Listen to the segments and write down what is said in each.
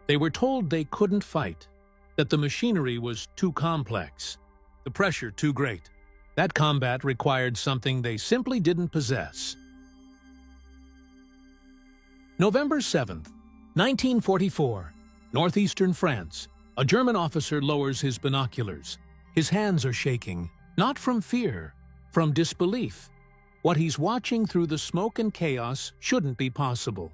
They were told they couldn't fight, that the machinery was too complex, the pressure too great. That combat required something they simply didn't possess. November 7th, 1944, northeastern France. A German officer lowers his binoculars. His hands are shaking, not from fear, from disbelief. What he's watching through the smoke and chaos shouldn't be possible.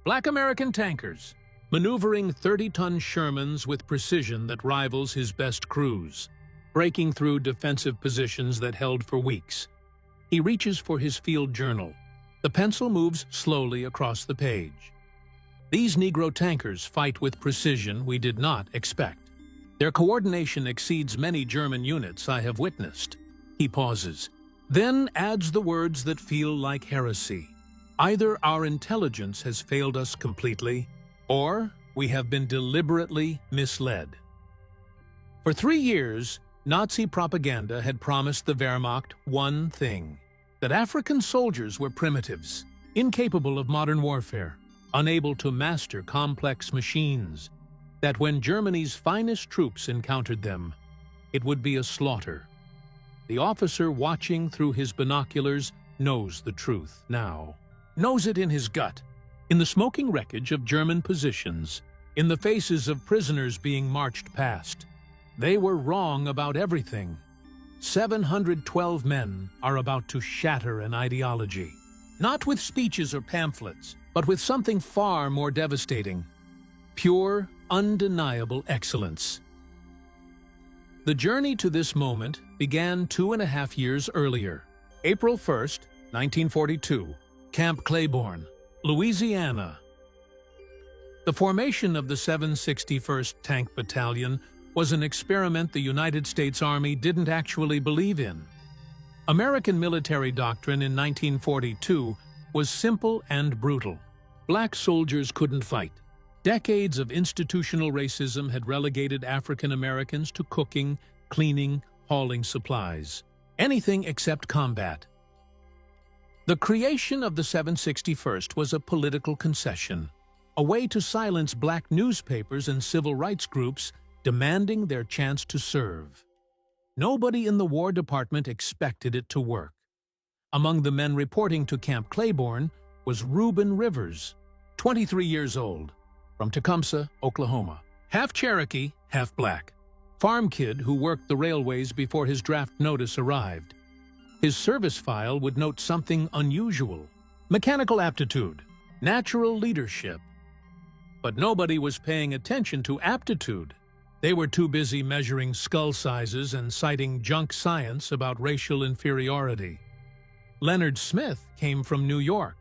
Black American tankers, maneuvering 30-ton Shermans with precision that rivals his best crews, breaking through defensive positions that held for weeks. He reaches for his field journal. The pencil moves slowly across the page. These Negro tankers fight with precision we did not expect. Their coordination exceeds many German units I have witnessed. He pauses, then adds the words that feel like heresy. Either our intelligence has failed us completely, or we have been deliberately misled. For 3 years, Nazi propaganda had promised the Wehrmacht one thing: that African soldiers were primitives, incapable of modern warfare, unable to master complex machines, that when Germany's finest troops encountered them, it would be a slaughter. The officer watching through his binoculars knows the truth now. Knows it in his gut, in the smoking wreckage of German positions, in the faces of prisoners being marched past. They were wrong about everything. 712 men are about to shatter an ideology. Not with speeches or pamphlets, but with something far more devastating. Pure, undeniable excellence. The journey to this moment began 2.5 years earlier. April 1st, 1942, Camp Claiborne, Louisiana. The formation of the 761st Tank Battalion was an experiment the United States Army didn't actually believe in. American military doctrine in 1942 was simple and brutal. Black soldiers couldn't fight. Decades of institutional racism had relegated African Americans to cooking, cleaning, hauling supplies. Anything except combat. The creation of the 761st was a political concession, a way to silence black newspapers and civil rights groups demanding their chance to serve. Nobody in the War Department expected it to work. Among the men reporting to Camp Claiborne was Reuben Rivers, 23 years old, from Tecumseh, Oklahoma. Half Cherokee, half black. Farm kid who worked the railways before his draft notice arrived. His service file would note something unusual: mechanical aptitude, natural leadership. But nobody was paying attention to aptitude. They were too busy measuring skull sizes and citing junk science about racial inferiority. Leonard Smith came from New York,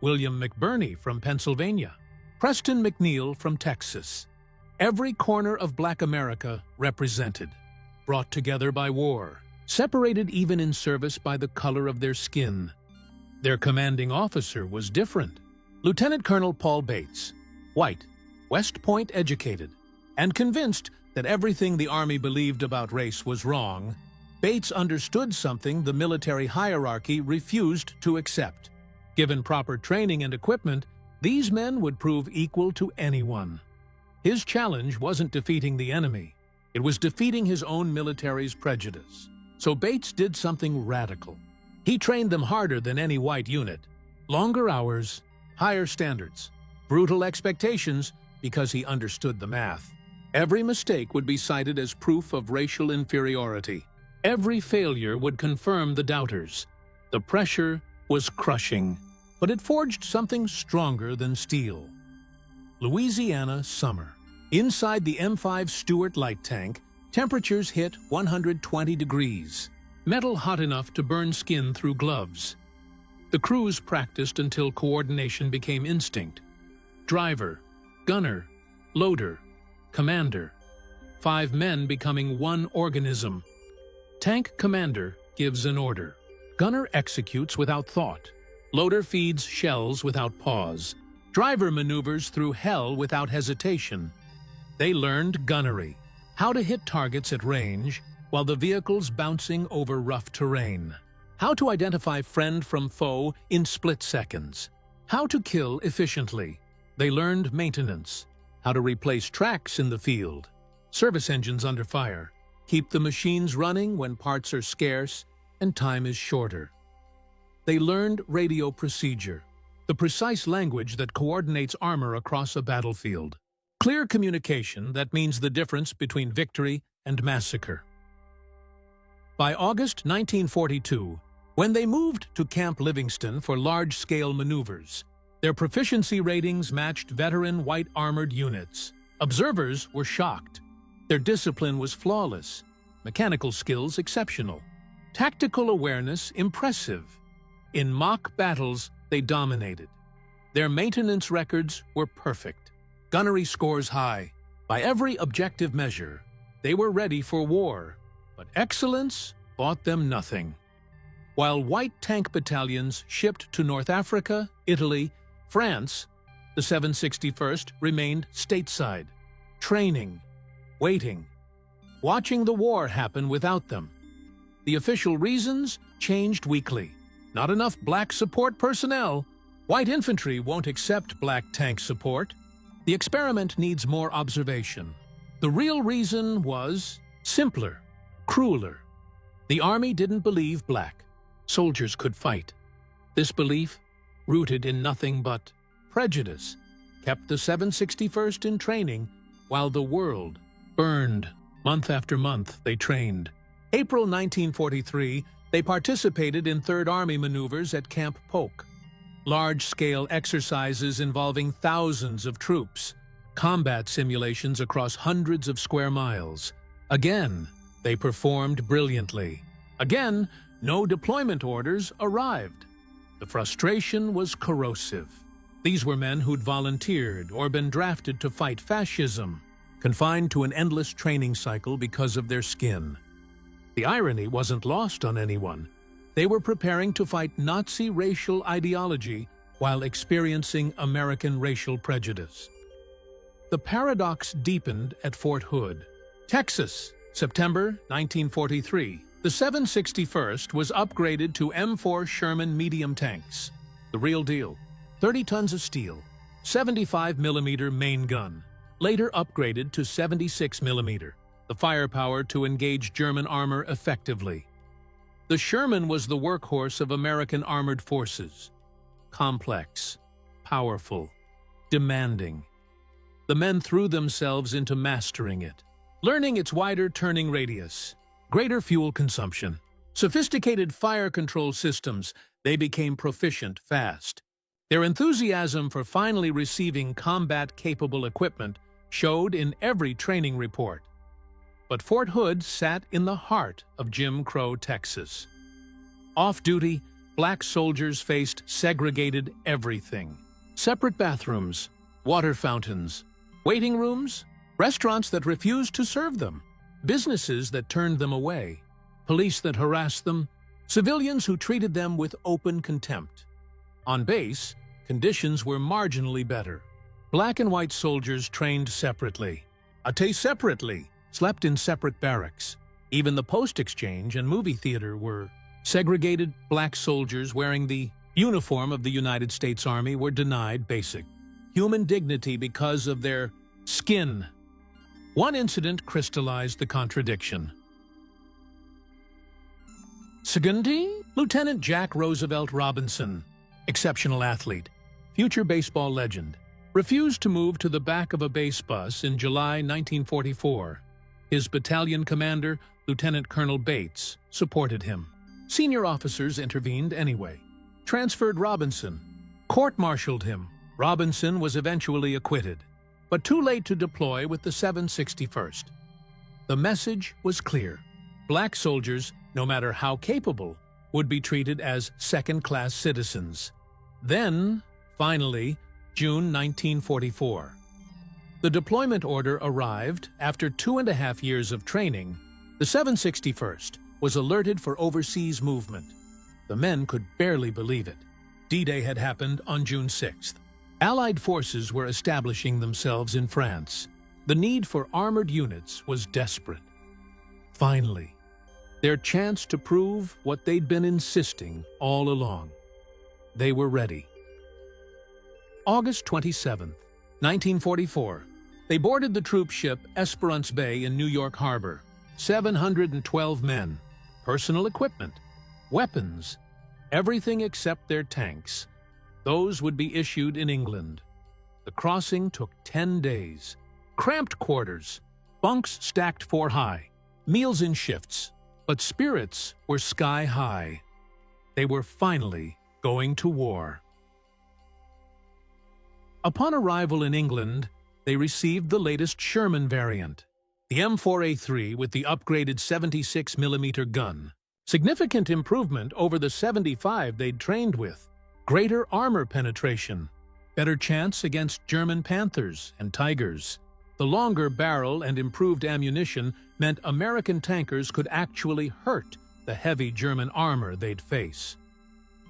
William McBurney from Pennsylvania, Preston McNeil from Texas. Every corner of Black America represented, brought together by war, separated even in service by the color of their skin. Their commanding officer was different. Lieutenant Colonel Paul Bates, white, West Point educated, and convinced that everything the Army believed about race was wrong, Bates understood something the military hierarchy refused to accept. Given proper training and equipment, these men would prove equal to anyone. His challenge wasn't defeating the enemy. It was defeating his own military's prejudice. So Bates did something radical. He trained them harder than any white unit. Longer hours, higher standards, brutal expectations, because he understood the math. Every mistake would be cited as proof of racial inferiority. Every failure would confirm the doubters. The pressure was crushing, but it forged something stronger than steel. Louisiana summer. Inside the M5 Stuart light tank, temperatures hit 120 degrees, metal hot enough to burn skin through gloves. The crews practiced until coordination became instinct. Driver, gunner, loader, commander. 5 men becoming one organism. Tank commander gives an order. Gunner executes without thought. Loader feeds shells without pause. Driver maneuvers through hell without hesitation. They learned gunnery, how to hit targets at range while the vehicle's bouncing over rough terrain. How to identify friend from foe in split seconds. How to kill efficiently. They learned maintenance, how to replace tracks in the field, service engines under fire, keep the machines running when parts are scarce and time is shorter. They learned radio procedure, the precise language that coordinates armor across a battlefield. Clear communication that means the difference between victory and massacre. By August 1942, when they moved to Camp Livingston for large-scale maneuvers, their proficiency ratings matched veteran white armored units. Observers were shocked. Their discipline was flawless, mechanical skills exceptional, tactical awareness impressive. In mock battles, they dominated. Their maintenance records were perfect, gunnery scores high. By every objective measure, they were ready for war, but excellence bought them nothing. While white tank battalions shipped to North Africa, Italy, France, the 761st remained stateside, training, waiting, watching the war happen without them. The official reasons changed weekly. Not enough black support personnel. White infantry won't accept black tank support. The experiment needs more observation. The real reason was simpler, crueler. The army didn't believe black soldiers could fight. This belief, rooted in nothing but prejudice, kept the 761st in training while the world burned. Month after month, they trained. April 1943, they participated in Third Army maneuvers at Camp Polk. Large-scale exercises involving thousands of troops, combat simulations across hundreds of square miles. Again, they performed brilliantly. Again, no deployment orders arrived. The frustration was corrosive. These were men who'd volunteered or been drafted to fight fascism, confined to an endless training cycle because of their skin. The irony wasn't lost on anyone. They were preparing to fight Nazi racial ideology while experiencing American racial prejudice. The paradox deepened at Fort Hood, Texas, September 1943. The 761st was upgraded to M4 Sherman medium tanks. The real deal. 30 tons of steel, 75mm main gun, later upgraded to 76mm, the firepower to engage German armor effectively. The Sherman was the workhorse of American armored forces. Complex, powerful, demanding. The men threw themselves into mastering it, learning its wider turning radius, greater fuel consumption, sophisticated fire control systems. They became proficient fast. Their enthusiasm for finally receiving combat-capable equipment showed in every training report. But Fort Hood sat in the heart of Jim Crow, Texas. Off-duty, black soldiers faced segregated everything. Separate bathrooms, water fountains, waiting rooms, restaurants that refused to serve them, businesses that turned them away, police that harassed them, civilians who treated them with open contempt. On base, conditions were marginally better. Black and white soldiers trained separately, slept in separate barracks. Even the post-exchange and movie theater were segregated. Black soldiers wearing the uniform of the United States Army were denied basic human dignity because of their skin. One incident crystallized the contradiction. Segundi, Lieutenant Jack Roosevelt Robinson, exceptional athlete, future baseball legend, refused to move to the back of a base bus in July 1944. His battalion commander, Lieutenant Colonel Bates, supported him. Senior officers intervened anyway, transferred Robinson, court-martialed him. Robinson was eventually acquitted, but too late to deploy with the 761st. The message was clear. Black soldiers, no matter how capable, would be treated as second-class citizens. Then, finally, June 1944. The deployment order arrived after 2.5 years of training. The 761st was alerted for overseas movement. The men could barely believe it. D-Day had happened on June 6th. Allied forces were establishing themselves in France. The need for armored units was desperate. Finally, their chance to prove what they'd been insisting all along. They were ready. August 27, 1944. They boarded the troop ship Esperance Bay in New York Harbor. 712 men, personal equipment, weapons, everything except their tanks. Those would be issued in England. The crossing took 10 days. Cramped quarters, bunks stacked 4 high, meals in shifts, but spirits were sky high. They were finally going to war. Upon arrival in England, they received the latest Sherman variant, the M4A3 with the upgraded 76mm gun. Significant improvement over the 75 they'd trained with. Greater armor penetration. Better chance against German Panthers and Tigers. The longer barrel and improved ammunition meant American tankers could actually hurt the heavy German armor they'd face.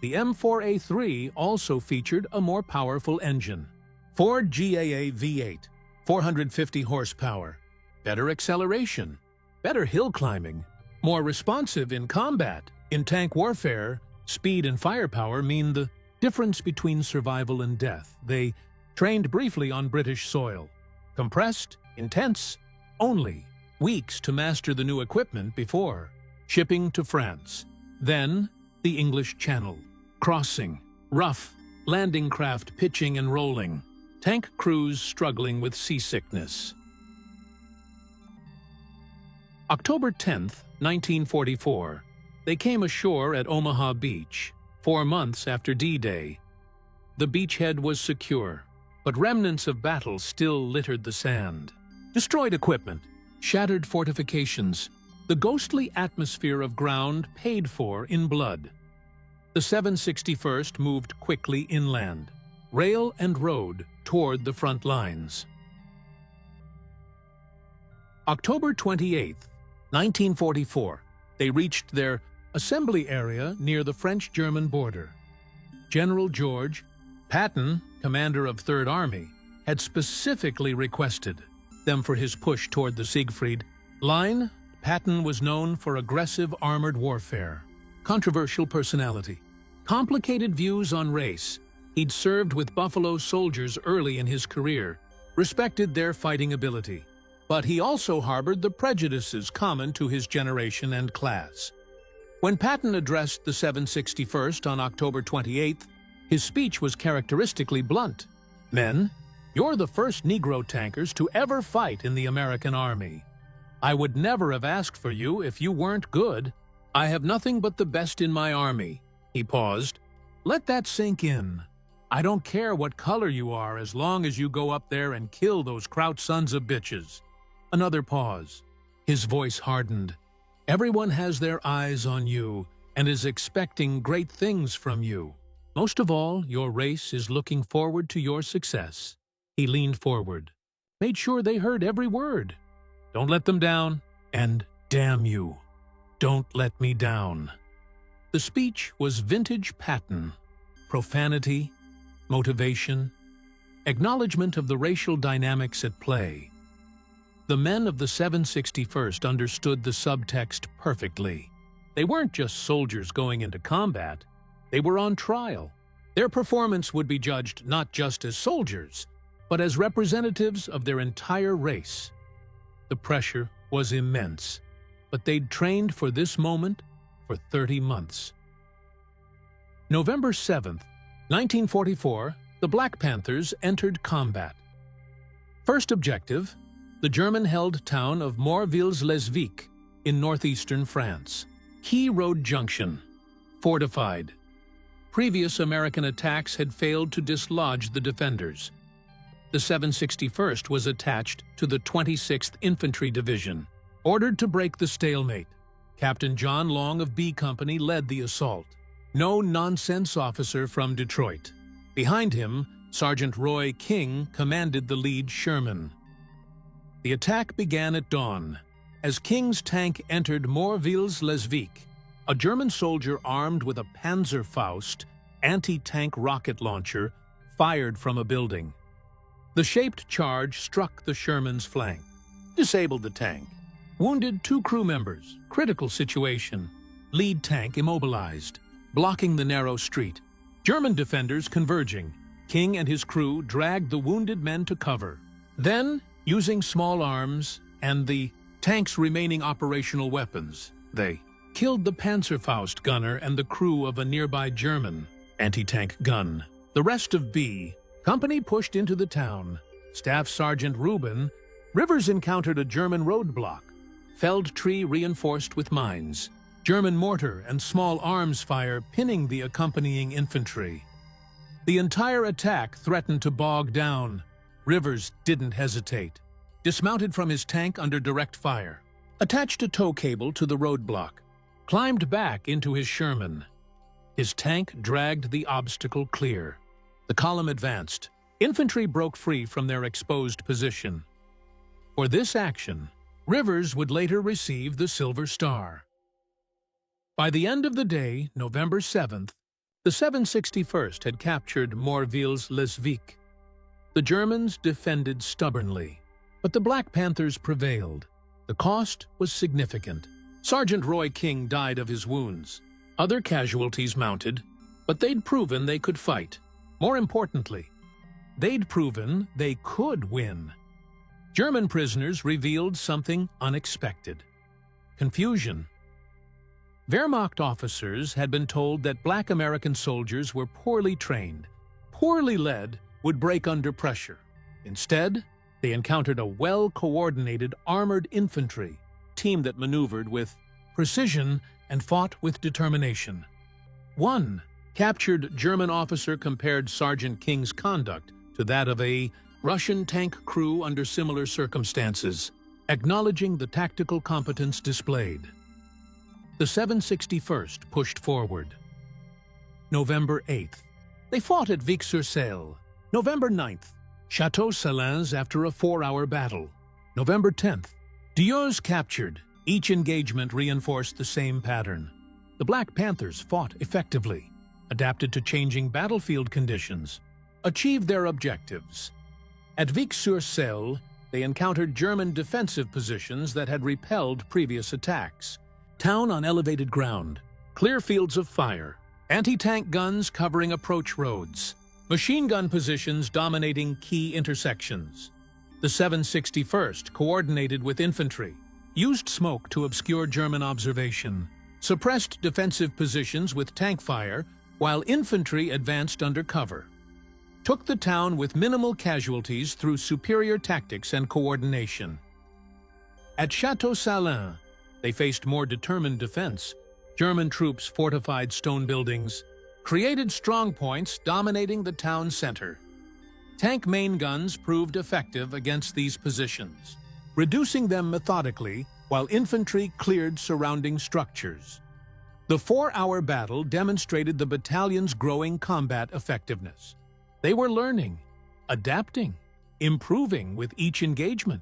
The M4A3 also featured a more powerful engine. Ford GAA V8, 450 horsepower. Better acceleration, better hill climbing, more responsive in combat. In tank warfare, speed and firepower mean the difference between survival and death. They trained briefly on British soil. Compressed, intense, only weeks to master the new equipment before shipping to France. Then, the English Channel. Crossing, rough, landing craft pitching and rolling. Tank crews struggling with seasickness. October 10th, 1944, they came ashore at Omaha Beach, 4 months after D-Day. The beachhead was secure, but remnants of battle still littered the sand. Destroyed equipment, shattered fortifications, the ghostly atmosphere of ground paid for in blood. The 761st moved quickly inland, rail and road toward the front lines. October 28th, 1944, they reached their assembly area near the French-German border. General George Patton, commander of Third Army, had specifically requested them for his push toward the Siegfried Line. Patton was known for aggressive armored warfare, controversial personality, complicated views on race. He'd served with Buffalo Soldiers early in his career, respected their fighting ability. But he also harbored the prejudices common to his generation and class. When Patton addressed the 761st on October 28th, his speech was characteristically blunt. "Men, you're the first Negro tankers to ever fight in the American Army. I would never have asked for you if you weren't good. I have nothing but the best in my army." He paused. "Let that sink in. I don't care what color you are as long as you go up there and kill those Kraut sons of bitches." Another pause. His voice hardened. "Everyone has their eyes on you and is expecting great things from you. Most of all, your race is looking forward to your success." He leaned forward, made sure they heard every word. "Don't let them down, and damn you, don't let me down." The speech was vintage Patton. Profanity, motivation, acknowledgement of the racial dynamics at play. The men of the 761st understood the subtext perfectly. They weren't just soldiers going into combat. They were on trial. Their performance would be judged not just as soldiers, but as representatives of their entire race. The pressure was immense, but they'd trained for this moment for 30 months. November 7th, 1944, the Black Panthers entered combat. First objective, the German-held town of Morville-les-Vicq in northeastern France. Key road junction, fortified. Previous American attacks had failed to dislodge the defenders. The 761st was attached to the 26th Infantry Division, ordered to break the stalemate. Captain John Long of B Company led the assault. No-nonsense officer from Detroit. Behind him, Sergeant Roy King commanded the lead Sherman. The attack began at dawn. As King's tank entered Morville-les-Vicq, a German soldier armed with a Panzerfaust anti-tank rocket launcher fired from a building. The shaped charge struck the Sherman's flank, disabled the tank, wounded 2 crew members, critical situation, lead tank immobilized, blocking the narrow street. German defenders converging. King and his crew dragged the wounded men to cover. Then, Using small arms and the tank's remaining operational weapons, they killed the Panzerfaust gunner and the crew of a nearby German anti-tank gun. The rest of B Company pushed into the town. Staff Sergeant Rivers encountered a German roadblock, felled tree reinforced with mines, German mortar and small arms fire pinning the accompanying infantry. The entire attack threatened to bog down. Rivers didn't hesitate. Dismounted from his tank under direct fire, attached a tow cable to the roadblock, climbed back into his Sherman. His tank dragged the obstacle clear. The column advanced. Infantry broke free from their exposed position. For this action, Rivers would later receive the Silver Star. By the end of the day, November 7th, the 761st had captured Morville-les-Vicq. The Germans defended stubbornly, but the Black Panthers prevailed. The cost was significant. Sergeant Roy King died of his wounds. Other casualties mounted, but they'd proven they could fight. More importantly, they'd proven they could win. German prisoners revealed something unexpected: confusion. Wehrmacht officers had been told that Black American soldiers were poorly trained, poorly led, would break under pressure. Instead, they encountered a well-coordinated armored infantry team that maneuvered with precision and fought with determination. One captured German officer compared Sergeant King's conduct to that of a Russian tank crew under similar circumstances, acknowledging the tactical competence displayed. The 761st pushed forward. November 8th. They fought at Vic-sur-Seille. November 9th. Château Salins after a 4-hour battle. November 10th. Dieuze captured. Each engagement reinforced the same pattern. The Black Panthers fought effectively, adapted to changing battlefield conditions, achieved their objectives. At Vic-sur-Seille, they encountered German defensive positions that had repelled previous attacks. Town on elevated ground, clear fields of fire, anti-tank guns covering approach roads, machine gun positions dominating key intersections. The 761st coordinated with infantry, used smoke to obscure German observation, suppressed defensive positions with tank fire while infantry advanced under cover, took the town with minimal casualties through superior tactics and coordination. At Château Salins, they faced more determined defense. German troops fortified stone buildings, created strong points dominating the town center. Tank main guns proved effective against these positions, reducing them methodically while infantry cleared surrounding structures. The 4-hour battle demonstrated the battalion's growing combat effectiveness. They were learning, adapting, improving with each engagement.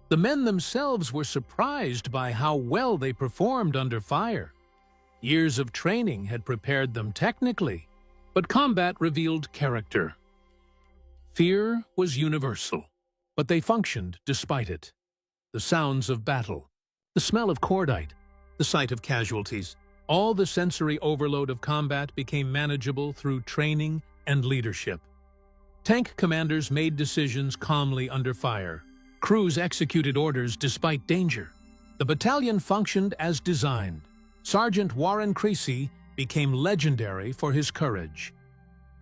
The men themselves were surprised by how well they performed under fire. Years of training had prepared them technically, but combat revealed character. Fear was universal, but they functioned despite it. The sounds of battle, the smell of cordite, the sight of casualties, all the sensory overload of combat became manageable through training and leadership. Tank commanders made decisions calmly under fire. Crews executed orders despite danger. The battalion functioned as designed. Sergeant Warren Creasy became legendary for his courage.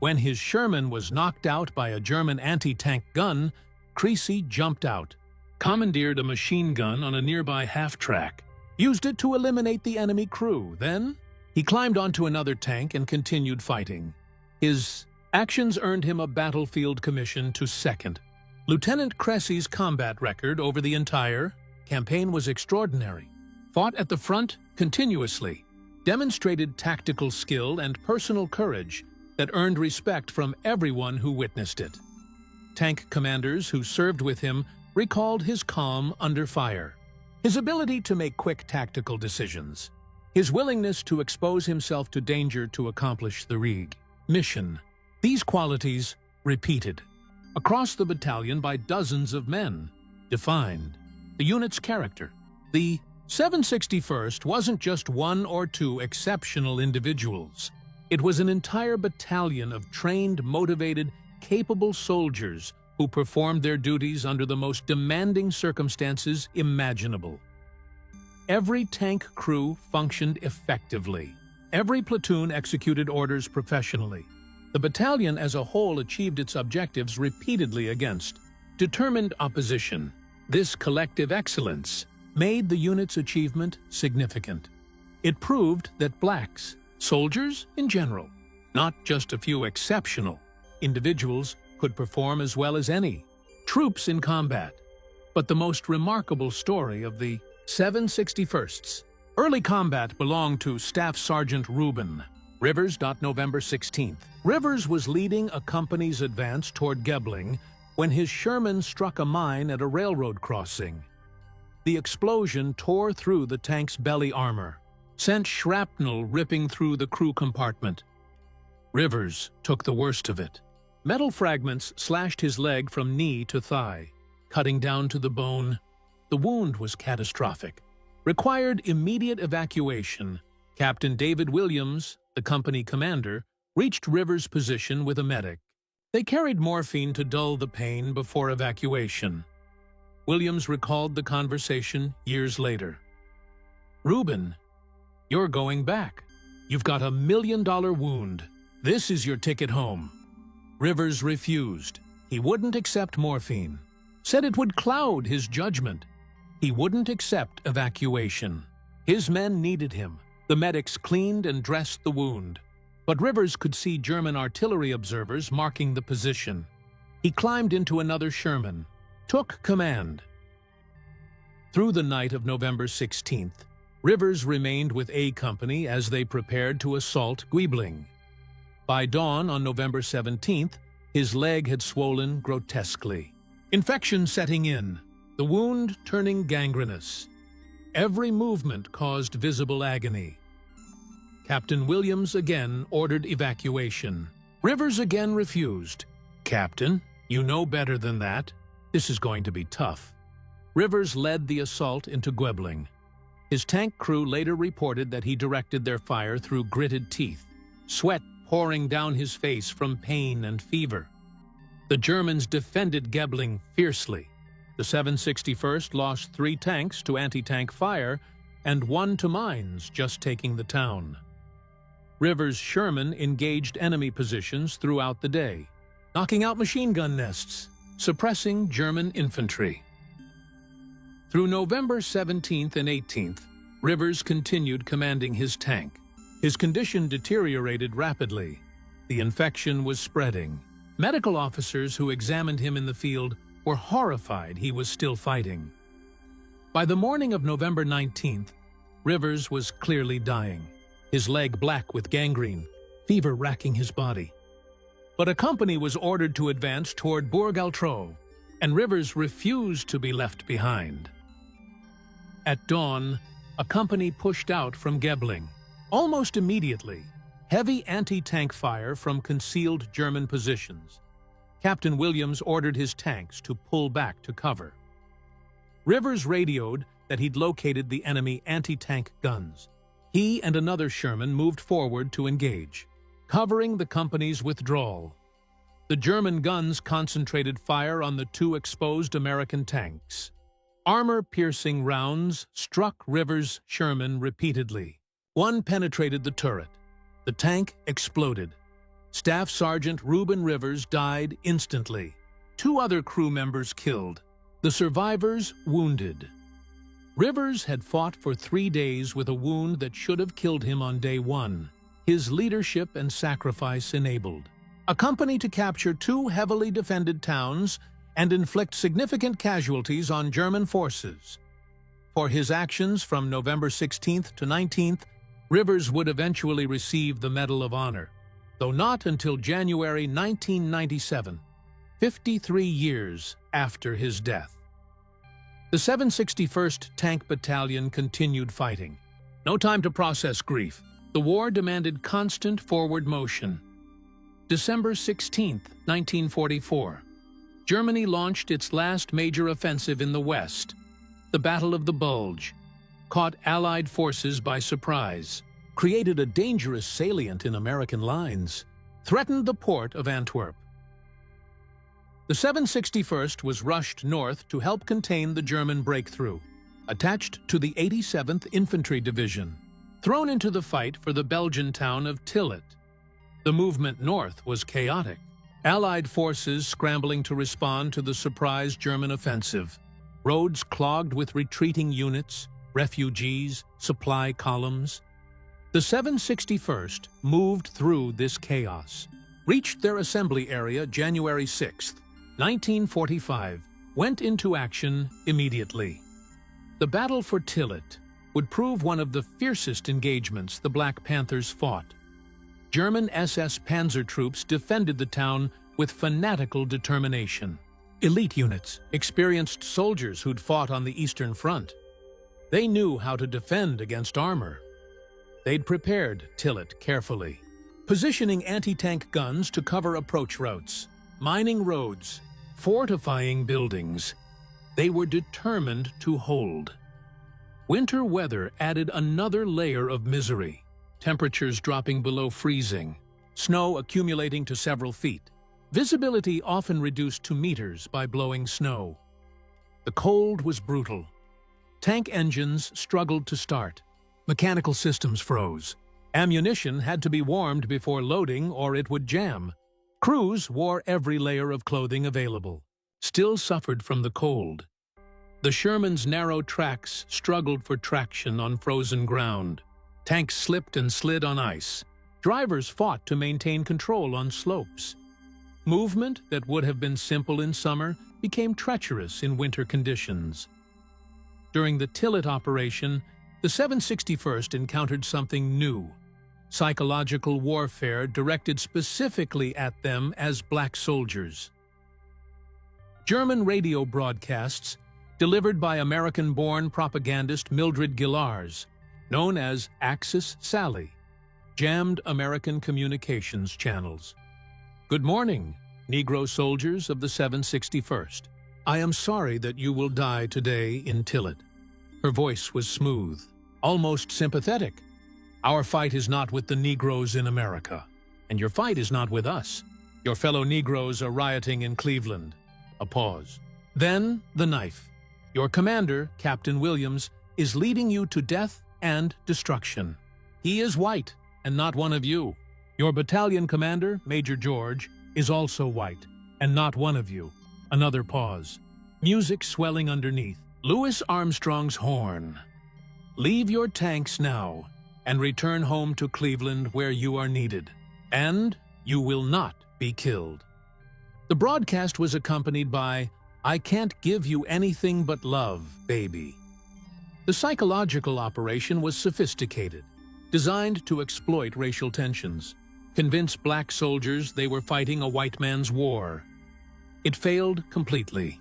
When his Sherman was knocked out by a German anti-tank gun, Creasy jumped out, commandeered a machine gun on a nearby half-track, used it to eliminate the enemy crew. Then, he climbed onto another tank and continued fighting. His actions earned him a battlefield commission to second. Lieutenant Creasy's combat record over the entire campaign was extraordinary. Fought at the front continuously, demonstrated tactical skill and personal courage that earned respect from everyone who witnessed it. Tank commanders who served with him recalled his calm under fire, his ability to make quick tactical decisions, his willingness to expose himself to danger to accomplish the mission. These qualities repeated across the battalion by dozens of men, defined the unit's character. The 761st wasn't just one or two exceptional individuals. It was an entire battalion of trained, motivated, capable soldiers who performed their duties under the most demanding circumstances imaginable. Every tank crew functioned effectively. Every platoon executed orders professionally. The battalion as a whole achieved its objectives repeatedly against determined opposition. This collective excellence made the unit's achievement significant. It proved that blacks, soldiers in general, not just a few exceptional individuals, could perform as well as any troops in combat. But the most remarkable story of the 761st's early combat belonged to Staff Sergeant Reuben Rivers. November 16th. Rivers was leading a company's advance toward Gebling when his Sherman struck a mine at a railroad crossing. The explosion tore through the tank's belly armor, sent shrapnel ripping through the crew compartment. Rivers took the worst of it. Metal fragments slashed his leg from knee to thigh, cutting down to the bone. The wound was catastrophic, required immediate evacuation. Captain David Williams, the company commander, reached Rivers' position with a medic. They carried morphine to dull the pain before evacuation. Williams recalled the conversation years later. "Reuben, you're going back. You've got $1 million wound. This is your ticket home." Rivers refused. He wouldn't accept morphine, said it would cloud his judgment. He wouldn't accept evacuation. His men needed him. The medics cleaned and dressed the wound. But Rivers could see German artillery observers marking the position. He climbed into another Sherman, took command. Through the night of November 16th, Rivers remained with A Company as they prepared to assault Guibling. By dawn on November 17th, his leg had swollen grotesquely. Infection setting in, the wound turning gangrenous. Every movement caused visible agony. Captain Williams again ordered evacuation. Rivers again refused. "Captain, you know better than that. This is going to be tough." Rivers led the assault into Guibling. His tank crew later reported that he directed their fire through gritted teeth, sweat pouring down his face from pain and fever. The Germans defended Gebling fiercely. The 761st lost 3 tanks to anti-tank fire and 1 to mines just taking the town. Rivers' Sherman engaged enemy positions throughout the day, knocking out machine gun nests, suppressing German infantry. Through November 17th and 18th, Rivers continued commanding his tank. His condition deteriorated rapidly. The infection was spreading. Medical officers who examined him in the field were horrified he was still fighting. By the morning of November 19th, Rivers was clearly dying, his leg black with gangrene, fever racking his body. But a company was ordered to advance toward Bourg-Altrou, and Rivers refused to be left behind. At dawn, a company pushed out from Gebling. Almost immediately, heavy anti-tank fire from concealed German positions. Captain Williams ordered his tanks to pull back to cover. Rivers radioed that he'd located the enemy anti-tank guns. He and another Sherman moved forward to engage, covering the company's withdrawal. The German guns concentrated fire on the 2 exposed American tanks. Armor-piercing rounds struck Rivers' Sherman repeatedly. 1 penetrated the turret. The tank exploded. Staff Sergeant Reuben Rivers died instantly. 2 other crew members killed. The survivors wounded. Rivers had fought for 3 days with a wound that should have killed him on day 1. His leadership and sacrifice enabled a company to capture 2 heavily defended towns and inflict significant casualties on German forces. For his actions from November 16th to 19th, Rivers would eventually receive the Medal of Honor, though not until January 1997, 53 years after his death. The 761st Tank Battalion continued fighting. No time to process grief. The war demanded constant forward motion. December 16, 1944. Germany launched its last major offensive in the West. The Battle of the Bulge caught Allied forces by surprise, created a dangerous salient in American lines, threatened the port of Antwerp. The 761st was rushed north to help contain the German breakthrough, attached to the 87th Infantry Division, thrown into the fight for the Belgian town of Tillit. The movement north was chaotic, Allied forces scrambling to respond to the surprise German offensive, roads clogged with retreating units, refugees, supply columns. The 761st moved through this chaos, reached their assembly area January 6, 1945, went into action immediately. The battle for Tillit would prove one of the fiercest engagements the Black Panthers fought. German SS panzer troops defended the town with fanatical determination. Elite units, experienced soldiers who'd fought on the Eastern Front. They knew how to defend against armor. They'd prepared Tillit carefully, positioning anti-tank guns to cover approach routes, mining roads, fortifying buildings. They were determined to hold. Winter weather added another layer of misery. Temperatures dropping below freezing, snow accumulating to several feet, visibility often reduced to meters by blowing snow. The cold was brutal. Tank engines struggled to start. Mechanical systems froze. Ammunition had to be warmed before loading or it would jam. Crews wore every layer of clothing available, still suffered from the cold. The Sherman's narrow tracks struggled for traction on frozen ground. Tanks slipped and slid on ice. Drivers fought to maintain control on slopes. Movement that would have been simple in summer became treacherous in winter conditions. During the Tillit operation, the 761st encountered something new: psychological warfare directed specifically at them as black soldiers. German radio broadcasts, delivered by American-born propagandist Mildred Gillars, known as Axis Sally, jammed American communications channels. Good morning, Negro soldiers of the 761st. I am sorry that you will die today in Tillit. Her voice was smooth, almost sympathetic. Our fight is not with the Negroes in America, and your fight is not with us. Your fellow Negroes are rioting in Cleveland. A pause. Then the knife. Your commander, Captain Williams, is leading you to death and destruction. He is white, and not one of you. Your battalion commander, Major George, is also white, and not one of you. Another pause. Music swelling underneath. Louis Armstrong's horn. Leave your tanks now, and return home to Cleveland where you are needed. And you will not be killed. The broadcast was accompanied by, "I can't give you anything but love, baby." The psychological operation was sophisticated, designed to exploit racial tensions, convince black soldiers they were fighting a white man's war. It failed completely.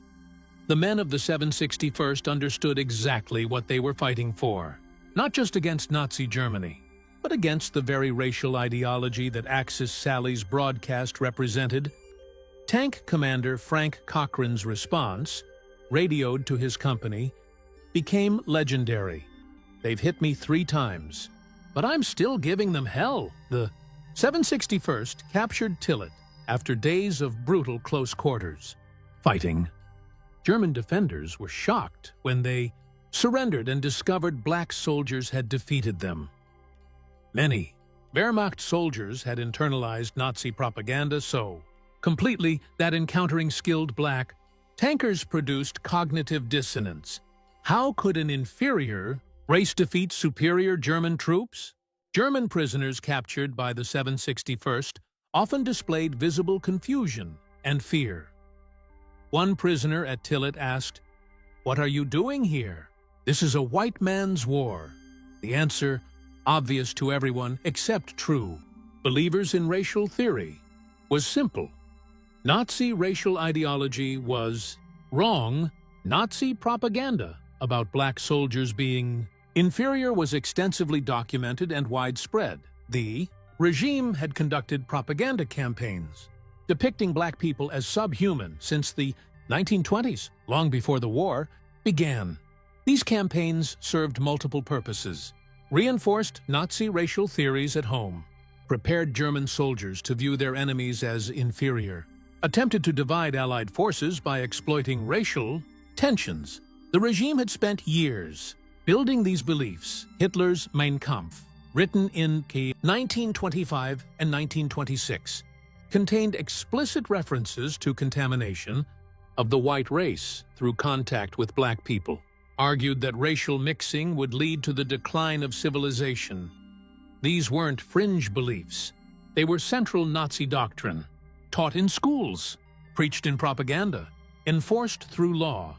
The men of the 761st understood exactly what they were fighting for, not just against Nazi Germany, but against the very racial ideology that Axis Sally's broadcast represented. Tank Commander Frank Cochran's response, radioed to his company, became legendary. "They've hit me 3 times, but I'm still giving them hell." The 761st captured Tillit after days of brutal close quarters fighting. German defenders were shocked when they surrendered and discovered black soldiers had defeated them. Many Wehrmacht soldiers had internalized Nazi propaganda so completely that encountering skilled black tankers produced cognitive dissonance. How could an inferior race defeat superior German troops? German prisoners captured by the 761st often displayed visible confusion and fear. One prisoner at Tillit asked, "What are you doing here? This is a white man's war." The answer, obvious to everyone except true believers in racial theory, was simple. Nazi racial ideology was wrong. Nazi propaganda about black soldiers being inferior was extensively documented and widespread. The regime had conducted propaganda campaigns depicting black people as subhuman since the 1920s, long before the war began. These campaigns served multiple purposes: reinforced Nazi racial theories at home, prepared German soldiers to view their enemies as inferior, attempted to divide Allied forces by exploiting racial tensions. The regime had spent years building these beliefs. Hitler's Mein Kampf, written in 1925 and 1926, contained explicit references to contamination of the white race through contact with black people, argued that racial mixing would lead to the decline of civilization. These weren't fringe beliefs. They were central Nazi doctrine, taught in schools, preached in propaganda, enforced through law.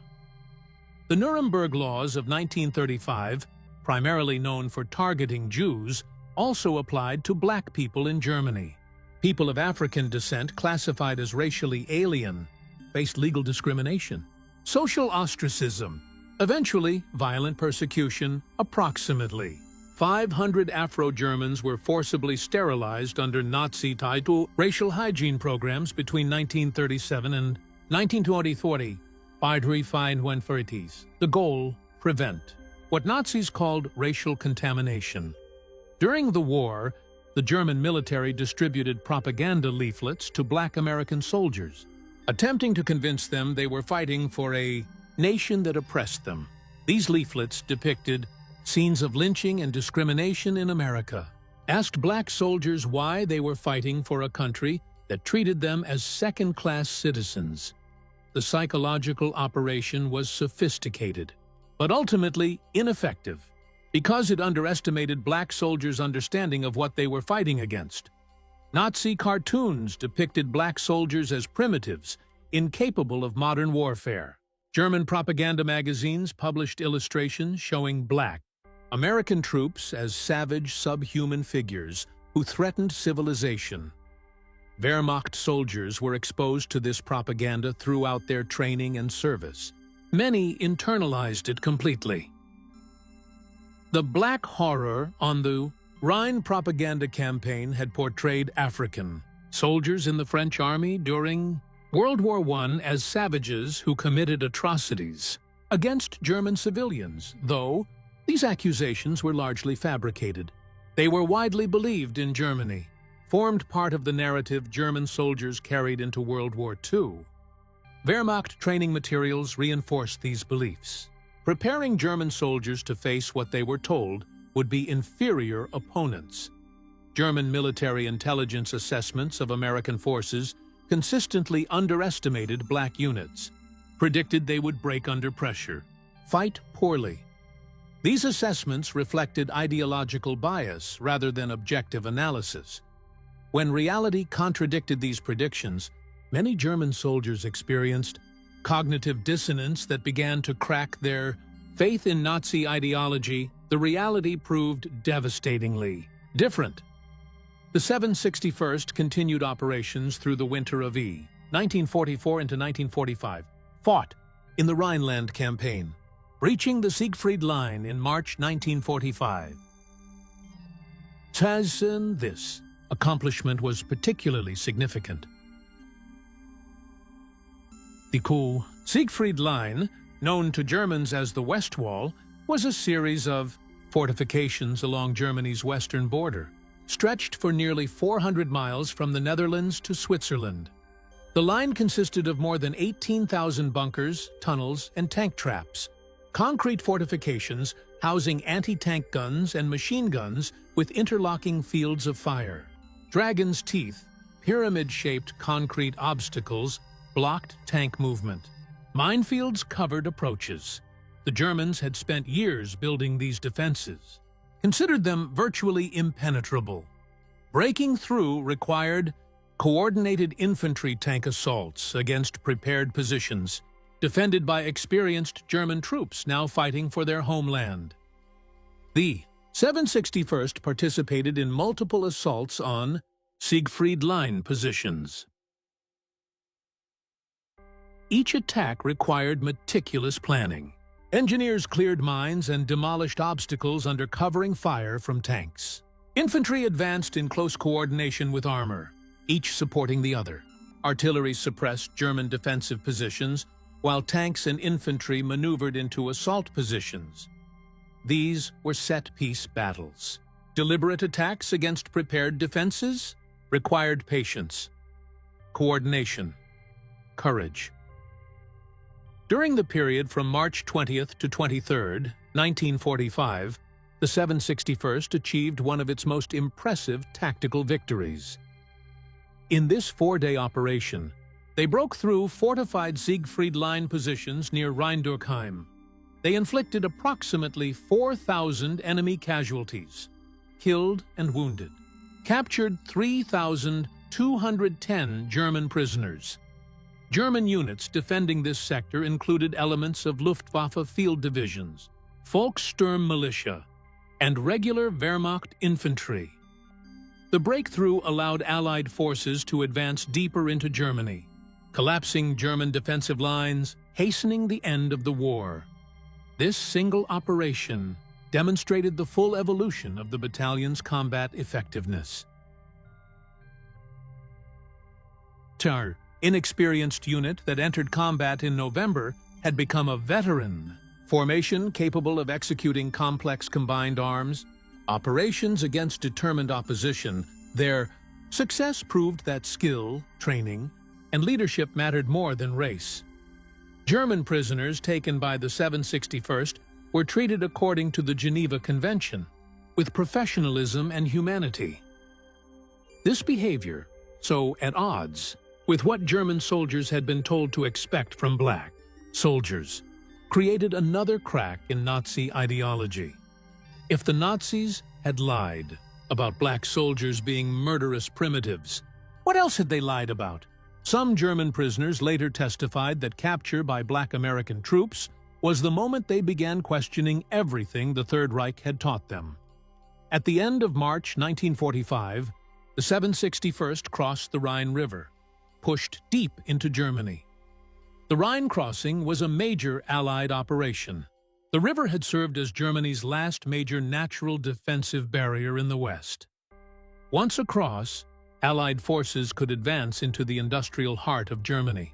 The Nuremberg Laws of 1935, primarily known for targeting Jews, also applied to black people in Germany. People of African descent classified as racially alien faced legal discrimination, social ostracism, eventually violent persecution. Approximately 500 Afro-Germans were forcibly sterilized under Nazi-titled racial hygiene programs between 1937 and 1940. The goal: prevent what Nazis called racial contamination. During the war, the German military distributed propaganda leaflets to black American soldiers, attempting to convince them they were fighting for a nation that oppressed them. These leaflets depicted scenes of lynching and discrimination in America, asked black soldiers why they were fighting for a country that treated them as second-class citizens. The psychological operation was sophisticated, but ultimately ineffective, because it underestimated black soldiers' understanding of what they were fighting against. Nazi cartoons depicted black soldiers as primitives, incapable of modern warfare. German propaganda magazines published illustrations showing black American troops as savage, subhuman figures who threatened civilization. Wehrmacht soldiers were exposed to this propaganda throughout their training and service. Many internalized it completely. The Black Horror on the Rhine propaganda campaign had portrayed African soldiers in the French army during World War I as savages who committed atrocities against German civilians, though these accusations were largely fabricated. They were widely believed in Germany, formed part of the narrative German soldiers carried into World War II. Wehrmacht training materials reinforced these beliefs, preparing German soldiers to face what they were told would be inferior opponents. German military intelligence assessments of American forces consistently underestimated black units, predicted they would break under pressure, fight poorly. These assessments reflected ideological bias rather than objective analysis. When reality contradicted these predictions, many German soldiers experienced cognitive dissonance that began to crack their faith in Nazi ideology. The reality proved devastatingly different. The 761st continued operations through the winter of 1944 into 1945, fought in the Rhineland campaign, reaching the Siegfried Line in March 1945. This accomplishment was particularly significant. The Siegfried Line, known to Germans as the West Wall, was a series of fortifications along Germany's western border, stretched for nearly 400 miles from the Netherlands to Switzerland. The line consisted of more than 18,000 bunkers, tunnels, and tank traps, concrete fortifications housing anti-tank guns and machine guns with interlocking fields of fire. Dragon's teeth, pyramid-shaped concrete obstacles, blocked tank movement. Minefields covered approaches. The Germans had spent years building these defenses, considered them virtually impenetrable. Breaking through required coordinated infantry tank assaults against prepared positions, defended by experienced German troops now fighting for their homeland. The 761st participated in multiple assaults on Siegfried Line positions. Each attack required meticulous planning. Engineers cleared mines and demolished obstacles under covering fire from tanks. Infantry advanced in close coordination with armor, each supporting the other. Artillery suppressed German defensive positions, while tanks and infantry maneuvered into assault positions. These were set-piece battles. Deliberate attacks against prepared defenses required patience, coordination, courage. During the period from March 20th to 23rd, 1945, the 761st achieved one of its most impressive tactical victories. In this four-day operation, they broke through fortified Siegfried Line positions near Rheindurkheim. They inflicted approximately 4,000 enemy casualties, killed and wounded, captured 3,210 German prisoners. German units defending this sector included elements of Luftwaffe field divisions, Volkssturm militia, and regular Wehrmacht infantry. The breakthrough allowed Allied forces to advance deeper into Germany, collapsing German defensive lines, hastening the end of the war. This single operation demonstrated the full evolution of the battalion's combat effectiveness. Our inexperienced unit that entered combat in November had become a veteran formation capable of executing complex combined arms operations against determined opposition. Their success proved that skill, training, and leadership mattered more than race. German prisoners taken by the 761st were treated according to the Geneva Convention, with professionalism and humanity. This behavior, so at odds with what German soldiers had been told to expect from black soldiers, created another crack in Nazi ideology. If the Nazis had lied about black soldiers being murderous primitives, what else had they lied about? Some German prisoners later testified that capture by black American troops was the moment they began questioning everything the Third Reich had taught them. At the end of March 1945, the 761st crossed the Rhine River, pushed deep into Germany. The Rhine crossing was a major Allied operation. The river had served as Germany's last major natural defensive barrier in the West. Once across, Allied forces could advance into the industrial heart of Germany.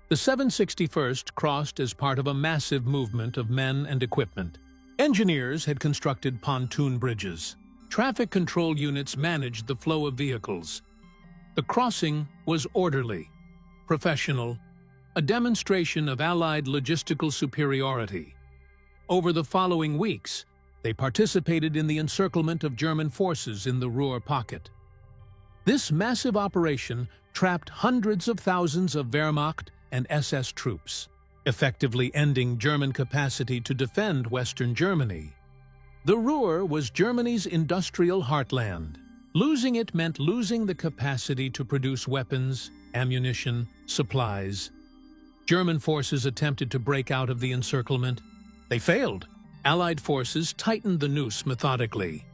The 761st crossed as part of a massive movement of men and equipment. Engineers had constructed pontoon bridges. Traffic control units managed the flow of vehicles. The crossing was orderly, professional, a demonstration of Allied logistical superiority. Over the following weeks, they participated in the encirclement of German forces in the Ruhr pocket. This massive operation trapped hundreds of thousands of Wehrmacht and SS troops, effectively ending German capacity to defend Western Germany. The Ruhr was Germany's industrial heartland. Losing it meant losing the capacity to produce weapons, ammunition, supplies. German forces attempted to break out of the encirclement. They failed. Allied forces tightened the noose methodically.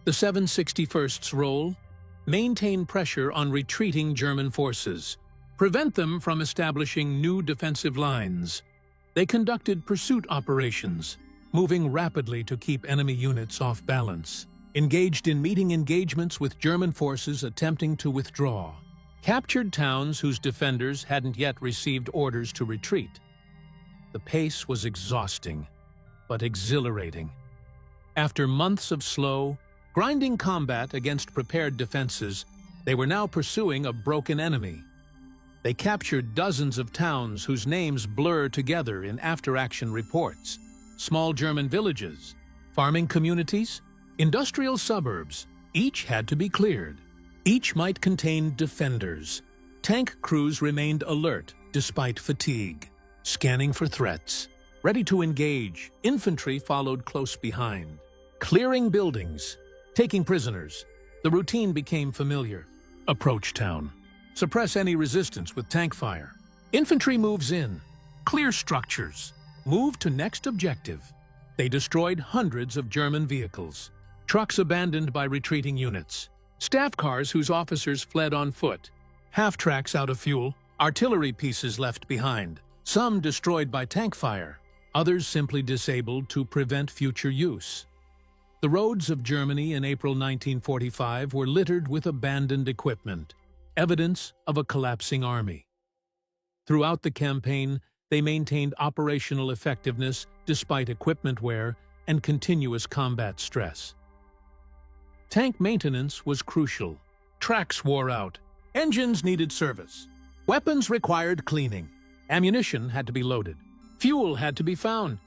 The 761st's role? Maintain pressure on retreating German forces, prevent them from establishing new defensive lines. They conducted pursuit operations, moving rapidly to keep enemy units off balance, engaged in meeting engagements with German forces attempting to withdraw, captured towns whose defenders hadn't yet received orders to retreat. The pace was exhausting, but exhilarating. After months of slow, grinding combat against prepared defenses, they were now pursuing a broken enemy. They captured dozens of towns whose names blur together in after-action reports. Small German villages, farming communities, industrial suburbs, each had to be cleared. Each might contain defenders. Tank crews remained alert despite fatigue, scanning for threats. Ready to engage, infantry followed close behind. Clearing buildings, taking prisoners. The routine became familiar. Approach town. Suppress any resistance with tank fire. Infantry moves in. Clear structures. Move to next objective. They destroyed hundreds of German vehicles. Trucks abandoned by retreating units. Staff cars whose officers fled on foot. Half-tracks out of fuel. Artillery pieces left behind. Some destroyed by tank fire. Others simply disabled to prevent future use. The roads of Germany in April 1945 were littered with abandoned equipment, evidence of a collapsing army. Throughout the campaign, they maintained operational effectiveness despite equipment wear and continuous combat stress. Tank maintenance was crucial. Tracks wore out. Engines needed service. Weapons required cleaning. Ammunition had to be loaded. Fuel had to be found.